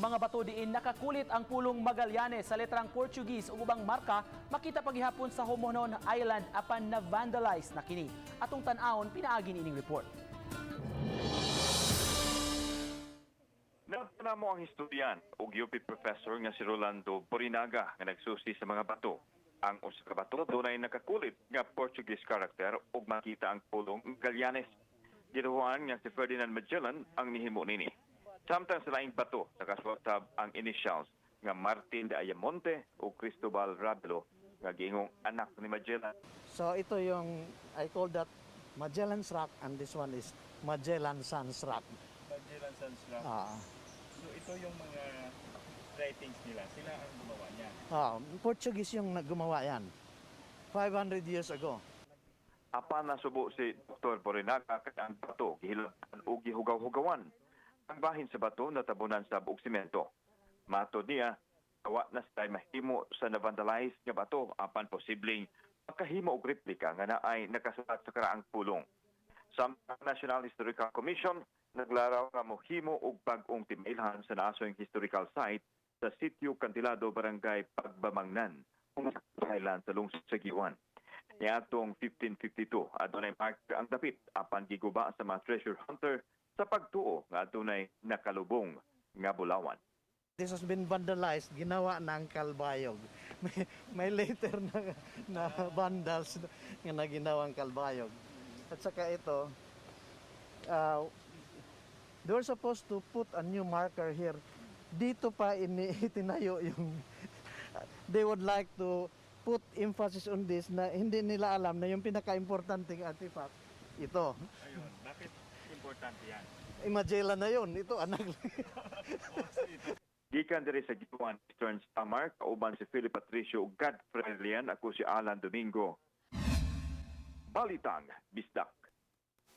mga bato diin nakakulit ang pulong Magallanes sa letrang Portuguese ug ubang marka makita paghihapon sa Homonon Island apan na vandalize na kini. Atong tan-awon pinaagi niining report. Napana mo ang historian ug UP professor nga si Rolando Borinaga nga nagsusi sa mga bato. Ang usa ka bato dunay nakakulit nga Portuguese character ug makita ang pulong Magallanes. Ginuhuan nga si Ferdinand Magellan ang nihimo nini. Samtang sa laing bato nakasulat ang initials nga Martin de Ayamonte ug Cristobal Rabelo nga giingong anak ni Magellan. So ito yung, I call that Magellan's Rock, and this one is Magellan Sans Rock. Magellan Sans Rock. So ito yung mga writings nila. Sila ang gumawa niya. Portuguese yung gumawa yan. 500 years ago. Apan nasubo si Dr. Borinaga kat ang bato gihilaban ug gihugaw-hugawan. Ang bahin sa bato natabunan sa buog semento. Matod niya, kawa na sa mahimo sa na-vandalize nga bato apan posibleng makahimo og replika nga naay nakasulat sa karaang pulong. Sa National Historical Commission, naglaraw nga mohimo og bag-ong timailhan sa naasong historical site sa Sitio Cantilado, Barangay Pagbamangnan, Thailand sa lungsod sa Giwan. Niadtong 1552, adunay mark ang dapit apan giguba sa mga treasure hunter sa pagtuo nga adunay nakalubong nga bulawan. This has been vandalized, ginawa ng Kalbayog. May later na vandals nga na ginawang Kalbayog. At saka ito, they were supposed to put a new marker here. Dito pa itinayo yung, they would like to put emphasis on this na hindi nila alam na yung pinaka-importanting artifact, ito. Ayun, bakit importante yan? Magellan na yun, ito anak. Gikan diri sa Giwan Eastern Samar, kauban si Philip Patricio ug Godfrey Lian, ako si Alan Domingo. Balitang Bisdak.